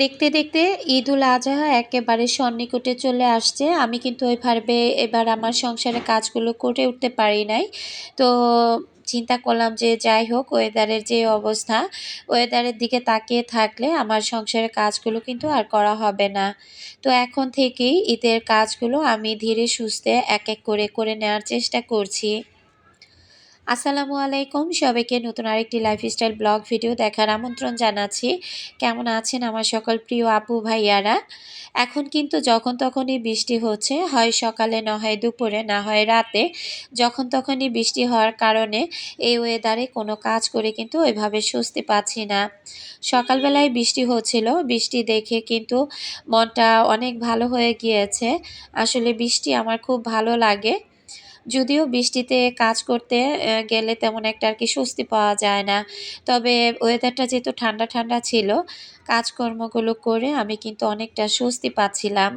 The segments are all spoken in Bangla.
দেখতে দেখতে ঈদুল আজহা একেবারে সন্নিকটে চলে আসছে। আমি কিন্তু ওইভাবে এবার আমার সংসারের কাজগুলো করে উঠতে পারি নাই। তো চিন্তা করলাম যে যাই হোক, ওয়েদারের যে অবস্থা, ওয়েদারের দিকে তাকিয়ে থাকলে আমার সংসারের কাজগুলো কিন্তু আর করা হবে না। তো এখন থেকেই ঈদের কাজগুলো আমি ধীরে সুস্থে এক এক করে করে নেওয়ার চেষ্টা করছি। আসসালামু আলাইকুম, সবাইকে নতুন আরেকটি লাইফস্টাইল ব্লগ ভিডিও দেখার আমন্ত্রণ জানাচ্ছি। কেমন আছেন আমার সকল প্রিয় আপু ভাইয়ারা? এখন কিন্তু যখন তখনই বৃষ্টি হচ্ছে, হয় সকালে, না হয় দুপুরে, না হয় রাতে। যখন তখনই বৃষ্টি হওয়ার কারণে এই ওয়েদারে কোনো কাজ করে কিন্তু ওইভাবে স্বস্তি পাচ্ছি না। সকালবেলায় বৃষ্টি হচ্ছিল, বৃষ্টি দেখে কিন্তু মনটা অনেক ভালো হয়ে গিয়েছে। আসলে বৃষ্টি আমার খুব ভালো লাগে। যদিও বৃষ্টিতে কাজ করতে গেলে তেমন একটা আর কি স্বস্তি পাওয়া যায় না। তবে ওয়েদারটা যেহেতু ঠান্ডা ঠান্ডা ছিল, কাজকর্মগুলো করে আমি কিন্তু অনেকটা স্বস্তি পাচ্ছিলাম।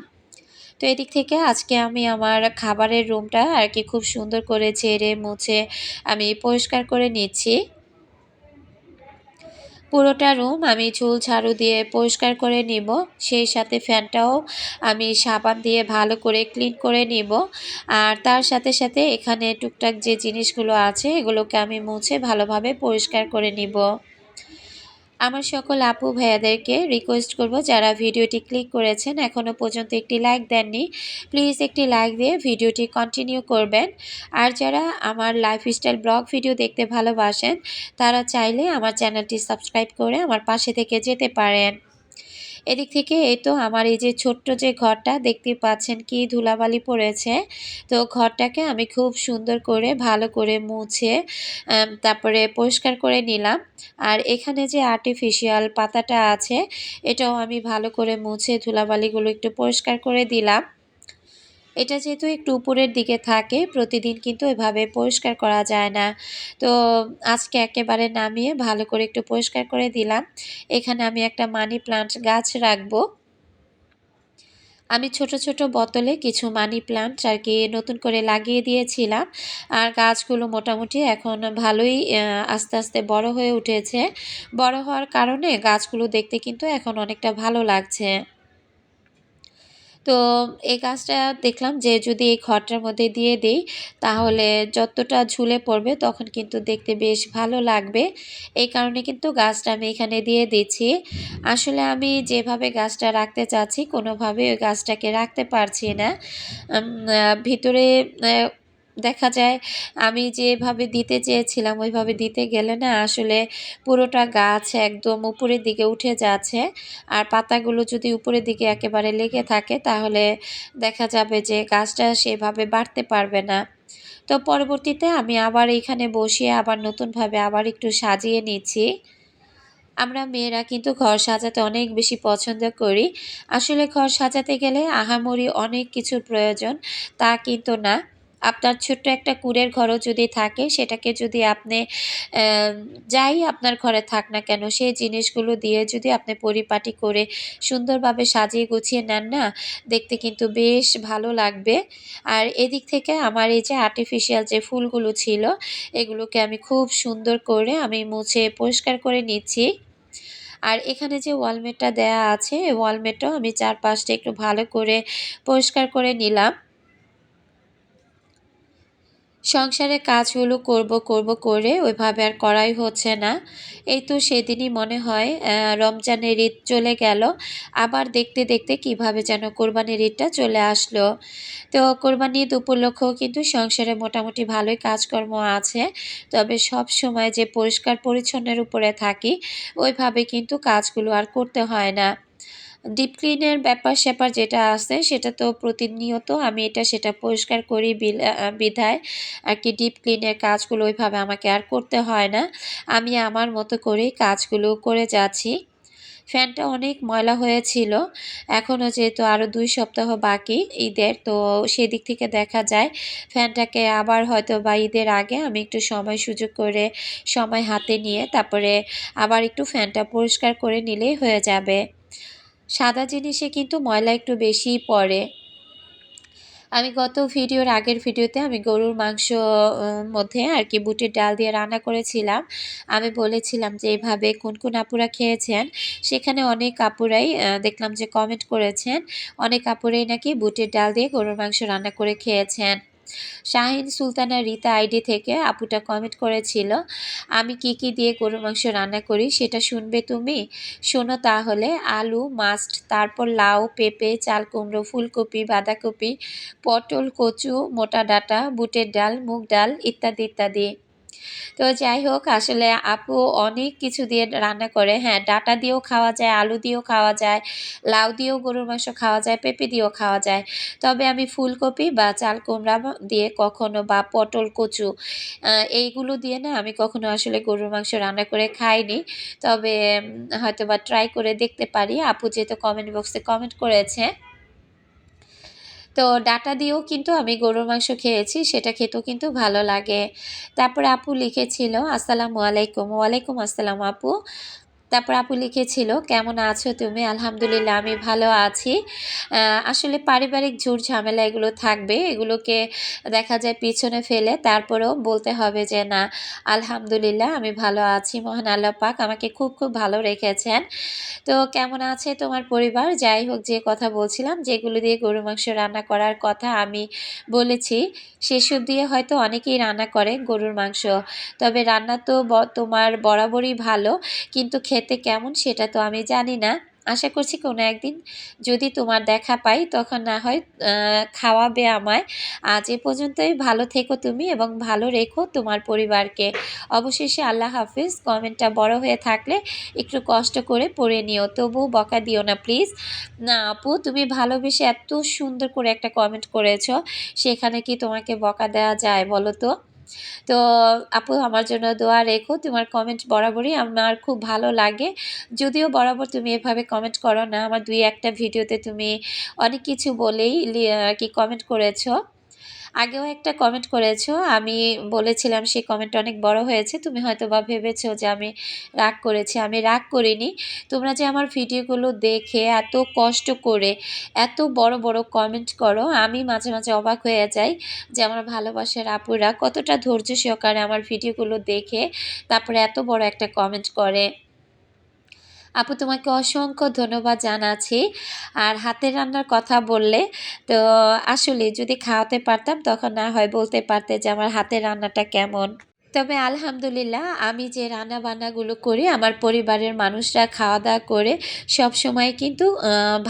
তো এদিক থেকে আজকে আমি আমার খাবারের রুমটা আর কি খুব সুন্দর করে ঝেড়ে মুছে আমি পরিষ্কার করে নিচ্ছি। পুরোটা রুম আমি ঝুল ঝাড়ু দিয়ে পরিষ্কার করে নিব। সেই সাথে ফ্যানটাও আমি সাবান দিয়ে ভালো করে ক্লিন করে নিব। আর তার সাথে সাথে এখানে টুকটাক যে জিনিসগুলো আছে এগুলোকে আমি মুছে ভালোভাবে পরিষ্কার করে নিব। আমার সকল আপু ভাইয়াদেরকে রিকোয়েস্ট করব, যারা ভিডিওটি ক্লিক করেছেন এখনও পর্যন্ত একটি লাইক দেননি, প্লিজ একটি লাইক দিয়ে ভিডিওটি কন্টিনিউ করবেন। আর যারা আমার লাইফস্টাইল ব্লগ ভিডিও দেখতে ভালোবাসেন তারা চাইলে আমার চ্যানেলটি সাবস্ক্রাইব করে আমার পাশে থেকে যেতে পারেন। এদিক থেকে এই তো আমার এই যে ছোট্ট যে ঘরটা দেখতে পাচ্ছেন কি ধুলাবালি পড়েছে। তো ঘরটাকে আমি খুব সুন্দর করে ভালো করে মুছে তারপরে পরিষ্কার করে নিলাম। আর এখানে যে আর্টিফিশিয়াল পাতাটা আছে এটাও আমি ভালো করে মুছে ধুলাবালিগুলো একটু পরিষ্কার করে দিলাম। এটা যেহেতু একটু উপরের দিকে থাকে, প্রতিদিন কিন্তু এভাবে পরিষ্কার করা যায় না। তো আজকে একেবারে নামিয়ে ভালো করে একটু পরিষ্কার করে দিলাম। এখানে আমি একটা মানি প্লান্ট গাছ রাখবো। আমি ছোট ছোট বোতলে কিছু মানি প্লান্ট আর কি নতুন করে লাগিয়ে দিয়েছিলাম। আর গাছগুলো মোটামুটি এখন ভালোই আস্তে আস্তে বড় হয়ে উঠেছে। বড় হওয়ার কারণে গাছগুলো দেখতে কিন্তু এখন অনেকটা ভালো লাগছে। তো এই গাছটা দেখলাম যে যদি এই খড়টার মধ্যে দিয়ে দিই তাহলে যতটা ঝুলে পড়বে তখন কিন্তু দেখতে বেশ ভালো লাগবে। এই কারণে কিন্তু গাছটা আমি এখানে দিয়ে দিচ্ছি। আসলে আমি যেভাবে গাছটা রাখতে চাচ্ছি কোনোভাবে ওই গাছটাকে রাখতে পারছি না। ভিতরে দেখা যায় আমি যেভাবে দিতে চেয়েছিলাম ওইভাবে দিতে গেলে না আসলে পুরোটা গাছ একদম উপরের দিকে উঠে যাচ্ছে। আর পাতাগুলো যদি উপরের দিকে একেবারে লেগে থাকে তাহলে দেখা যাবে যে গাছটা সেভাবে বাড়তে পারবে না। তো পরবর্তীতে আমি আবার এখানে বসিয়ে আবার নতুনভাবে আবার একটু সাজিয়ে নিচ্ছি। আমরা মেয়েরা কিন্তু ঘর সাজাতে অনেক বেশি পছন্দ করি। আসলে ঘর সাজাতে গেলে আহামরি অনেক কিছুর প্রয়োজন তা কিন্তু না। আপনার ছোট্ট একটা কুঁড়ের ঘরও যদি থাকে সেটাকে যদি আপনি যাই আপনার ঘরে থাক না কেন সেই জিনিসগুলো দিয়ে যদি আপনি পরিপাটি করে সুন্দরভাবে সাজিয়ে গুছিয়ে নেন না, দেখতে কিন্তু বেশ ভালো লাগবে। আর এদিক থেকে আমার এই যে আর্টিফিশিয়াল যে ফুলগুলো ছিল এগুলোকে আমি খুব সুন্দর করে আমি মুছে পরিষ্কার করে নিচ্ছি। আর এখানে যে ওয়ালমেটটা দেয়া আছে এই ওয়ালমেটটাও আমি চারপাশটা একটু ভালো করে পরিষ্কার করে নিলাম। সংসারের কাজগুলো করব করে ওইভাবে আর করাই হচ্ছে না। এই তো সেদিনই মনে হয় রমজানের ঈদ চলে গেল। আবার দেখতে দেখতে কিভাবে যেন কোরবানির ঈদটা চলে আসলো। তো কোরবানি ঈদ উপলক্ষেও কিন্তু সংসারে মোটামুটি ভালোই কাজকর্ম আছে। তবে সবসময় যে পরিষ্কার পরিচ্ছন্নের উপরে থাকি ওইভাবে কিন্তু কাজগুলো আর করতে হয় না। ডিপ ক্লিনের ব্যাপার-স্যাপার যেটা আছে সেটা তো প্রতিনিয়ত আমি এটা সেটা পরিষ্কার করি বিধায় আরকি ডিপ ক্লিনের কাজগুলো ওইভাবে আমাকে আর করতে হয় না। আমি আমার মতো করেই কাজগুলো করে যাচ্ছি। ফ্যানটা অনেক ময়লা হয়েছিল। এখনও যেহেতু আরও ২ সপ্তাহ বাকি ঈদের, তো সেদিক থেকে দেখা যায় ফ্যানটাকে আবার হয়তোবা ঈদের আগে আমি একটু সময় সুযোগ করে সময় হাতে নিয়ে তারপরে আবার একটু ফ্যানটা পরিষ্কার করে নিলেই হয়ে যাবে। সাদা জিনিসে কিন্তু ময়লা একটু বেশিই পড়ে। আমি গত আগের ভিডিওতে আমি গরুর মাংস মধ্যে আর কি বুটের ডাল দিয়ে রান্না করেছিলাম। আমি বলেছিলাম যে এভাবে কোন কোন আপুরা খেয়েছেন, সেখানে অনেক আপুরাই দেখলাম যে কমেন্ট করেছেন। অনেক আপুরাই নাকি বুটের ডাল দিয়ে গরুর মাংস রান্না করে খেয়েছেন। শাহিন সুলতানা রীতা আইডি থেকে আপুটা কমেন্ট করেছিল, আমি কি কি দিয়ে গরুর মাংস রান্না করি সেটা শুনবে তুমি? শোনো তাহলে। আলু মাস্ট, তারপর লাউ, পেঁপে, চাল কুমড়ো, ফুলকপি, বাঁধাকপি, পটল, কচু, মোটা ডাঁটা, বুটের ডাল, মুগ ডাল ইত্যাদি ইত্যাদি। তো যাই হোক, আসলে আপু অনেক কিছু দিয়ে রান্না করে। হ্যাঁ, ডাঁটা দিয়েও খাওয়া যায়, আলু দিয়েও খাওয়া যায়, লাউ দিয়েও গরুর মাংস খাওয়া যায়, পেঁপে দিয়েও খাওয়া যায়। তবে আমি ফুলকপি বা চাল কুমড়া দিয়ে কখনো, বা পটল, কচু, এইগুলো দিয়ে না আমি কখনো আসলে গরুর মাংস রান্না করে খাইনি। তবে হয়তো বা ট্রাই করে দেখতে পারি। আপু যেহেতু কমেন্ট বক্সে কমেন্ট করেছে, তো ডাটা দিয়েও কিন্তু আমি গরুর মাংস খেয়েছি, সেটা খেতেও কিন্তু ভালো লাগে। তারপরে আপু লিখেছিল, আসসালামু আলাইকুম। ওয়ালাইকুম আসসালাম আপু। তারপর আপু লিখেছিল, কেমন আছো তুমি? আলহামদুলিল্লাহ, আমি ভালো আছি। আসলে পারিবারিক ঝুট ঝামেলা এগুলো থাকবে, এগুলোকে দেখা যায় পিছনে ফেলে তারপরেও বলতে হবে যে না, আলহামদুলিল্লাহ আমি ভালো আছি, মহান আল্লাহ পাক আমাকে খুব খুব ভালো রেখেছেন। তো কেমন আছে তোমার পরিবার? যাই হোক, যে কথা বলছিলাম, যেগুলো দিয়ে গরুর মাংস রান্না করার কথা আমি বলেছি, সেসব দিয়ে হয়তো অনেকেই রান্না করে গরুর মাংস। তবে রান্না তো তোমার বরাবরই ভালো, কিন্তু খেতে কেমন সেটা তো আমি জানি না। আশা করছি কোনো একদিন যদি তোমার দেখা পাই, তখন না হয় খাওয়াবে আমায়। আজ এ পর্যন্তই। ভালো থেকো তুমি এবং ভালো রেখো তোমার পরিবারকে। অবশেষে আল্লাহ হাফিজ। কমেন্টটা বড় হয়ে থাকলে একটু কষ্ট করে পড়ে নিও, তবুও বকা দিও না প্লিজ। না আপু, তুমি ভালোবেসে এত সুন্দর করে একটা কমেন্ট করেছো, সেখানে কি তোমাকে বকা দেওয়া যায় বলো তো? তো আপু, আমার জন্য দোয়া রেখো। তোমার কমেন্ট বরাবরই আমার খুব ভালো লাগে, যদিও বরাবর তুমি এভাবে কমেন্ট করো না। আমার দুই একটা ভিডিওতে তুমি অনেক কিছু বলেই আর কি কমেন্ট করেছো। আগেও একটা কমেন্ট করেছো, আমি বলেছিলাম সেই কমেন্ট অনেক বড় হয়েছে, তুমি হয়তো বা ভেবেছো যে আমি রাগ করেছি। আমি রাগ করিনি। তোমরা যে আমার ভিডিওগুলো দেখে এত কষ্ট করে এত বড় বড় কমেন্ট করো, আমি মাঝে মাঝে অবাক হয়ে যাই যে আমার ভালোবাসার আপুরা কতটা ধৈর্য সহকারে আমার ভিডিওগুলো দেখে তারপরে এত বড় একটা কমেন্ট করে। আপু, তোমাকে অসংখ্য ধন্যবাদ জানাচ্ছি। আর হাতের রান্নার কথা বললে, তো আসলে যদি খাওয়াতে পারতাম তখন না হয় বলতে পারতে যে আমার হাতের রান্নাটা কেমন। তবে আলহামদুলিল্লাহ, আমি যে রান্না বান্নাগুলো করি আমার পরিবারের মানুষরা খাওয়া দাওয়া করে সব সময় কিন্তু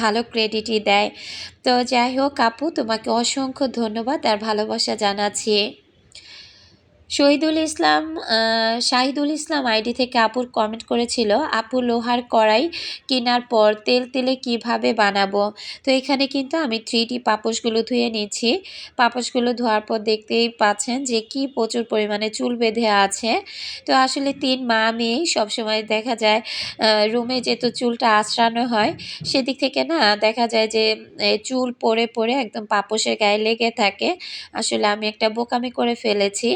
ভালো ক্রেডিটই দেয়। তো যাই হোক আপু, তোমাকে অসংখ্য ধন্যবাদ আর ভালোবাসা জানাচ্ছি। শাহিদুল ইসলাম আইডি থেকে আপুর কমেন্ট করেছিল, আপু লোহার কড়াই কেনার পর তেলে কিভাবে বানাবো? তো এখানে কিন্তু আমি 3D পাপোশগুলো ধুয়ে নিচ্ছি। পাপোশগুলো ধোয়ার পর দেখতেই পাচ্ছেন যে কি প্রচুর পরিমাণে চুল বেঁধে আছে। তো আসলে 3 মা মেয়েই সবসময় দেখা যায় রুমে যেহেতু চুলটা আঁচড়ানো হয়, সেদিক থেকে না দেখা যায় যে চুল পড়ে পড়ে একদম পাপোশের গায়ে লেগে থাকে। আসলে আমি একটা বোকামি করে ফেলেছি।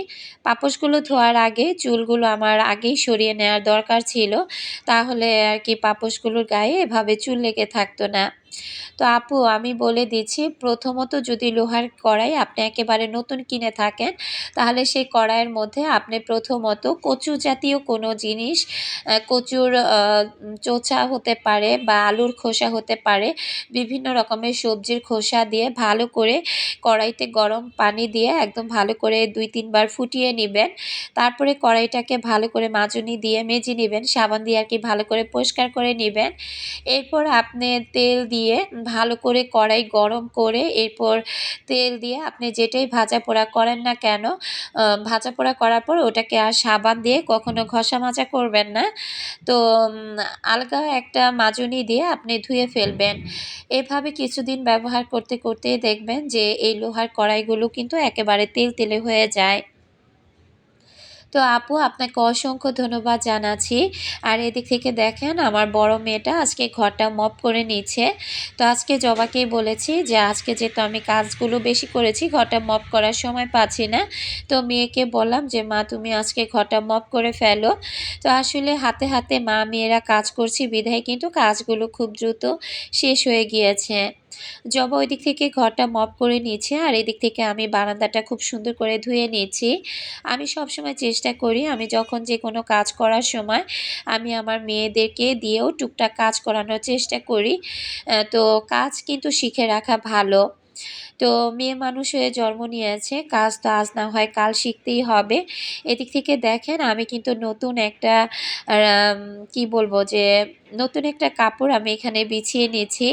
পাপোশগুলো ধোয়ার আগে চুলগুলো আমার আগেই সরিয়ে নেওয়ার দরকার ছিল, তাহলে আর কি পাপোশগুলোর গায়ে এভাবে চুল লেগে থাকতো না। তো আপু, আমি বলে দিচ্ছি, প্রথমত যদি লোহার কড়াই আপনি একেবারে নতুন কিনে থাকেন, তাহলে সেই কড়াইয়ের মধ্যে আপনি প্রথমত কচু জাতীয় কোনো জিনিস, কচুর চোচা হতে পারে বা আলুর খোসা হতে পারে, বিভিন্ন রকমের সবজির খোসা দিয়ে ভালো করে কড়াইতে গরম পানি দিয়ে একদম ভালো করে 2-3 বার ফুটিয়ে নেবেন। তারপরে কড়াইটাকে ভালো করে মাজনি দিয়ে মেজে নেবেন, সাবান দিয়ে আর কি ভালো করে পরিষ্কার করে নেবেন। এরপর আপনি তেল দিয়ে ভালো করে কড়াই গরম করে, এরপর তেল দিয়ে আপনি যেটাই ভাজা পোড়া করেন না কেন, ভাজা পোড়া করার পর ওটাকে আর সাবান দিয়ে কখনো ঘষা মাজা করবেন না। তো আলগা একটা মাজনি দিয়ে আপনি ধুয়ে ফেলবেন। এভাবে কিছুদিন ব্যবহার করতে করতেই দেখবেন যে এই লোহার কড়াইগুলো কিন্তু একেবারে তেলে হয়ে যায়। তো আপু, আপনাকে অসংখ্য ধন্যবাদ জানাচ্ছি। আর এদিক থেকে দেখেন, আমার বড় মেয়েটা আজকে ঘরটা মপ করে নিচ্ছে। তো আজকে জবাকেই বলেছি যে আজকে যেহেতু আমি কাজগুলো বেশি করেছি, ঘরটা মপ করার সময় পাচ্ছি না, তো মেয়েকে বললাম যে মা, তুমি আজকে ঘরটা মপ করে ফেলো। তো আসলে হাতে হাতে মা মেয়েরা কাজ করছি বিধায় কিন্তু কাজগুলো খুব দ্রুত শেষ হয়ে গিয়েছে। জবা ওই দিক থেকে ঘরটা মপ করে নিয়েছে আর এদিক থেকে আমি বারান্দাটা খুব সুন্দর করে ধুয়ে নিয়েছি। আমি সবসময় চেষ্টা করি আমি যখন যে কোনো কাজ করার সময় আমি আমার মেয়েদেরকে দিয়েও টুকটাক কাজ করানোর চেষ্টা করি। তো কাজ কিন্তু শিখে রাখা ভালো। তো মেয়ে মানুষ হয়ে জন্ম নিয়েছে, কাজ তো আজ না হয় কাল শিখতেই হবে। এদিক থেকে দেখেন আমি কিন্তু নতুন একটা কি বলবো যে নতুন একটা কাপড় আমি এখানে বিছিয়ে নিয়েছি।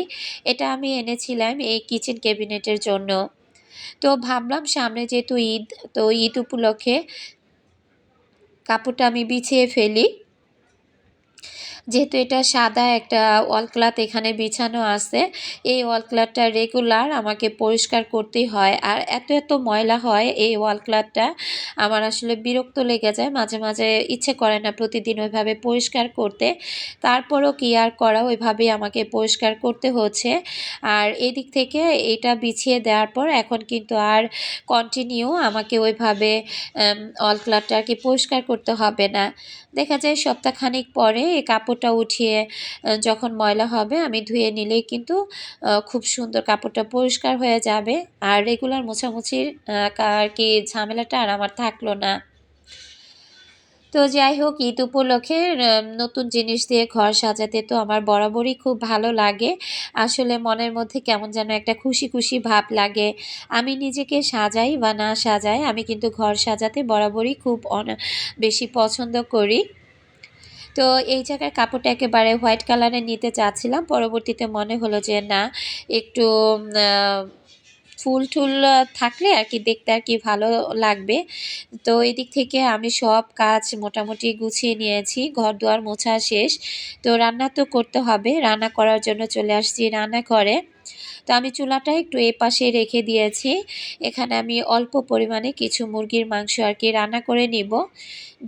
এটা আমি এনেছিলাম এই কিচেন ক্যাবিনেটের জন্য। তো ভাবলাম সামনে যেহেতু ঈদ, তো ঈদ উপলক্ষে কাপড়টা আমি বিছিয়ে ফেলি। যেহেতু এটা সাদা একটা ওয়াল ক্লথ এখানে বিছানো আছে, এই ওয়াল ক্লথটা রেগুলার আমাকে পরিষ্কার করতেই হয়। আর এত এত ময়লা হয় এই ওয়াল ক্লথটা, আমার আসলে বিরক্ত লেগে যায়। মাঝে মাঝে ইচ্ছে করে না প্রতিদিন ওইভাবে পরিষ্কার করতে, তারপরও কি আর করা, ওইভাবেই আমাকে পরিষ্কার করতে হচ্ছে। আর এদিক থেকে এটা বিছিয়ে দেওয়ার পর এখন কিন্তু আর কন্টিনিউ আমাকে ওইভাবে ওয়াল ক্লথটা আর কি পরিষ্কার করতে হবে না। দেখা যায় সপ্তাহখানেক পরে এই কাপড়টা উঠিয়ে যখন ময়লা হবে আমি ধুয়ে নিলেই কিন্তু খুব সুন্দর কাপড়টা পরিষ্কার হয়ে যাবে। আর রেগুলার মোছামুছির আর কি ঝামেলাটা আর আমার থাকলো না। তো যাই হোক, ঈদ উপলক্ষে নতুন জিনিস দিয়ে ঘর সাজাতে তো আমার বরাবরই খুব ভালো লাগে। আসলে মনের মধ্যে কেমন যেন একটা খুশি খুশি ভাব লাগে। আমি নিজেকে সাজাই বা না সাজাই, আমি কিন্তু ঘর সাজাতে বরাবরই খুব বেশি পছন্দ করি। তো এই জায়গায় কাপড়টা একেবারে হোয়াইট কালারের নিতে চাচ্ছিলাম, পরবর্তীতে মনে হলো যে না, একটু ফুল টুল থাকলে আর কি দেখতে আর কি ভালো লাগবে। তো এদিক থেকে আমি সব কাজ মোটামুটি গুছিয়ে নিয়েছি, ঘর দুয়ার মোছা শেষ। তো রান্না তো করতে হবে, রান্না করার জন্য চলে আসছি রান্নাঘরে। তো আমি চুলাটা একটু এপাশে রেখে দিয়েছি। এখানে আমি অল্প পরিমাণে কিছু মুরগির মাংস আর কি রান্না করে নিব।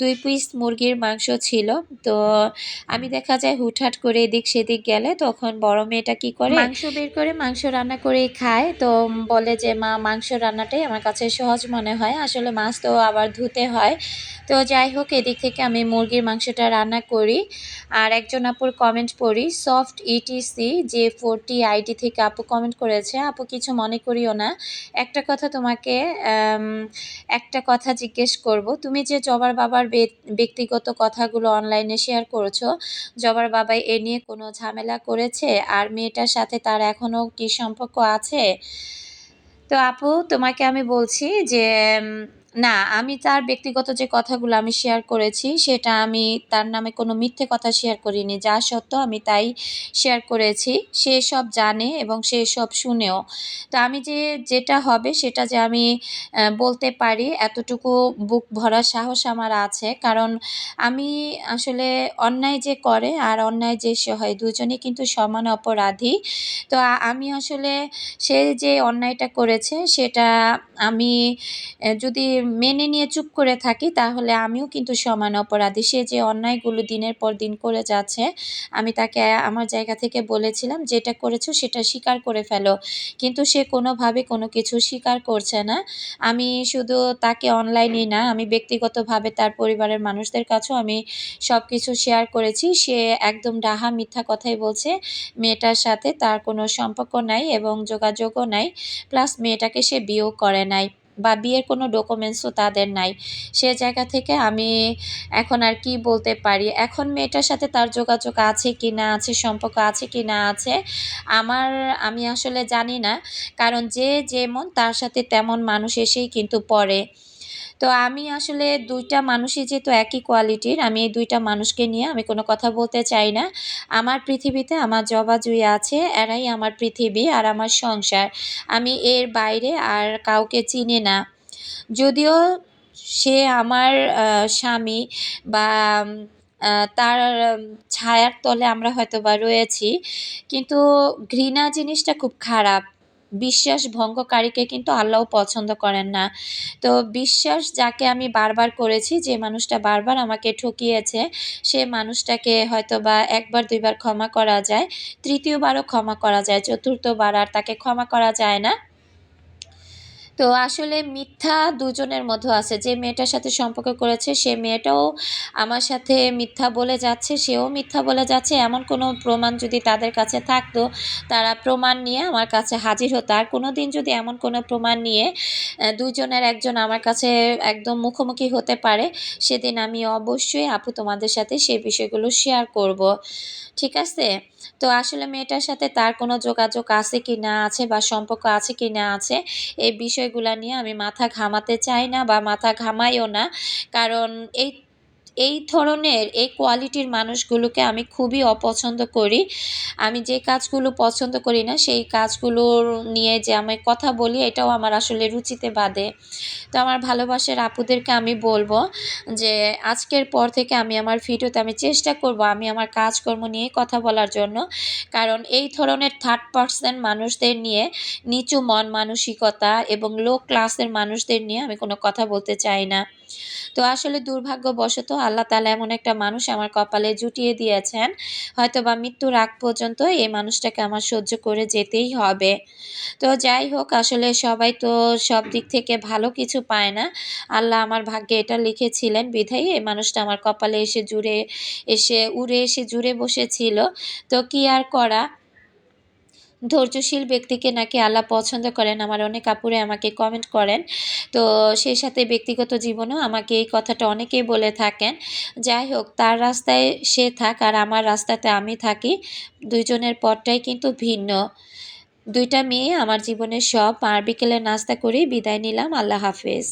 2 পিস মুরগির মাংস ছিল। তো আমি দেখা যায় হুটহাট করে এদিক সেদিক গেলে তখন বড় মেয়েটা কি করে, মাংস বের করে মাংস রান্না করেই খায়। তো বলে যে মা, মাংস রান্নাটাই আমার কাছে সহজ মনে হয়, আসলে মাছ তো আবার ধুতে হয়। তো যাই হোক, এদিক থেকে আমি মুরগির মাংসটা রান্না করি। আর একজন আপুর কমেন্ট পড়ি, সফট ইটিসি যে 40 আইডি থেকে আপু কমেন্ট করেছে, আপু কিছু মনে করিও না, একটা কথা তোমাকে একটা কথা জিজ্ঞেস করব। তুমি যে জবার বাবার ব্যক্তিগত কথাগুলো অনলাইনে শেয়ার করেছো, জবার বাবা এ নিয়ে কোনো ঝামেলা করেছে? আর মেয়েটার সাথে তার এখনো কি সম্পর্ক আছে? তো আপু তোমাকে আমি বলছি যে না, আমি তার ব্যক্তিগত যে কথাগুলো আমি শেয়ার করেছি সেটা আমি তার নামে কোনো মিথ্যে কথা শেয়ার করিনি, যা সত্য আমি তাই শেয়ার করেছি। সে সব জানে এবং সে সব শুনেও। তো আমি যেটা হবে সেটা যে আমি বলতে পারি এতটুকু বুক ভরা সাহস আমার আছে, কারণ আমি আসলে অন্যায় যে করে আর অন্যায় যে সহায় দুজনেই কিন্তু সমান অপরাধী। তো আমি আসলে সে যে অন্যায়টা করেছে সেটা আমি যদি মেনে নিয়ে চুপ করে থাকি তাহলে আমিও কিন্তু সমান অপরাধী। সে যে অন্যায়গুলো দিনের পর দিন করে যাচ্ছে, আমি তাকে আমার জায়গা থেকে বলেছিলাম যেটা করেছো সেটা স্বীকার করে ফেলো, কিন্তু সে কোনোভাবে কোনো কিছু স্বীকার করছে না। আমি শুধু তাকে অনলাইনে না, আমি ব্যক্তিগতভাবে তার পরিবারের মানুষদের কাছেও আমি সব কিছু শেয়ার করেছি। সে একদম ডাহা মিথ্যা কথাই বলছে, মেয়েটার সাথে তার কোনো সম্পর্ক নাই এবং যোগাযোগও নাই, প্লাস মেয়েটাকে সে বিয়েও করে নাই বা বিয়ের কোনো ডকুমেন্টসও তাদের নাই। সে জায়গা থেকে আমি এখন আর কি বলতে পারি, এখন মেয়েটার সাথে তার যোগাযোগ আছে কি না আছে, সম্পর্ক আছে কি না আছে, আমি আসলে জানি না, কারণ যে যেমন তার সাথে তেমন মানুষ এসেই কিন্তু পড়ে। তো আমি আসলে ২টা মানুষই যেহেতু একই কোয়ালিটির, আমি এই ২টা মানুষকে নিয়ে আমি কোনো কথা বলতে চাই না। আমার পৃথিবীতে আমার জবা জুঁই আছে, এরাই আমার পৃথিবী আর আমার সংসার। আমি এর বাইরে আর কাউকে চিনি না। যদিও সে আমার স্বামী বা তার ছায়ার তলে আমরা হয়তোবা রয়েছি, কিন্তু ঘৃণা জিনিসটা খুব খারাপ। বিশ্বাস ভঙ্গকারীকে কিন্তু আল্লাহও পছন্দ করেন না। তো বিশ্বাস যাকে আমি বারবার করেছি, যে মানুষটা বারবার আমাকে ঠকিয়েছে, সে মানুষটাকে হয়তোবা ১ বার ২ বার ক্ষমা করা যায়, ৩য় বারও ক্ষমা করা যায়, ৪র্থ বার আর তাকে ক্ষমা করা যায় না। তো আসলে মিথ্যা দুজনের মধ্যে আছে। যে মেয়েটার সাথে সম্পর্ক করেছে সে মেয়েটাও আমার সাথে মিথ্যা বলে যাচ্ছে, সেও মিথ্যা বলে যাচ্ছে। এমন কোনো প্রমাণ যদি তাদের কাছে থাকতো, তারা প্রমাণ নিয়ে আমার কাছে হাজির হতো। আর কোনোদিন যদি এমন কোনো প্রমাণ নিয়ে দুইজনের একজন আমার কাছে একদম মুখোমুখি হতে পারে, সেদিন আমি অবশ্যই আপু তোমাদের সাথে সেই বিষয়গুলো শেয়ার করব। ঠিক আছে? তো আসলে মেয়েটার সাথে তার কোনো যোগাযোগ আছে কি না আছে বা সম্পর্ক আছে কি না আছে, এই বিষয়গুলা নিয়ে আমি মাথা ঘামাতে চাই না বা মাথা ঘামাইও না। কারণ এই এই ধরনের এই কোয়ালিটির মানুষগুলোকে আমি খুবই অপছন্দ করি। আমি যে কাজগুলো পছন্দ করি না সেই কাজগুলোর নিয়ে যে আমি কথা বলি এটাও আমার আসলে রুচিতে বাধে। তো আমার ভালোবাসার আপুদেরকে আমি বলব যে আজকের পর থেকে আমি আমার ভিডিওতে আমি চেষ্টা করব আমি আমার কাজকর্ম নিয়ে কথা বলার জন্য। কারণ এই ধরনের থার্ড পারসন মানুষদের নিয়ে, নিচু মন মানসিকতা এবং লো ক্লাসের মানুষদের নিয়ে আমি কোনো কথা বলতে চাই না। তো আসলে দুর্ভাগ্যবশত আল্লাহ তাআলা এমন একটা মানুষ আমার কপালে জুটিয়ে দিয়েছেন। হয়তোবা মৃত্যুর আগ পর্যন্ত এই মানুষটাকে আমার সহ্য করে যেতেই হবে। তো যাই হোক, আসলে সবাই তো সব দিক থেকে ভালো কিছু পায় না। আল্লাহ আমার ভাগ্যে এটা লিখেছিলেন বিধায় এই মানুষটা আমার কপালে উড়ে এসে জুড়ে বসেছিল। তো কি আর করা? ধৈর্যশীল ব্যক্তিকে নাকি আল্লাহ পছন্দ করেন। আমার অনেক আপুরে আমাকে কমেন্ট করেন। তো সেই সাথে ব্যক্তিগত জীবনেও আমাকে এই কথাটা অনেকেই বলে থাকেন। যাই হোক, তার রাস্তায় সে থাক আর আমার রাস্তাতে আমি থাকি। ২ জনের পথটাই কিন্তু ভিন্ন। ২ টা মেয়ে আমার জীবনের সব। আর বিকেলে নাস্তা করেই বিদায় নিলাম। আল্লাহ হাফেজ।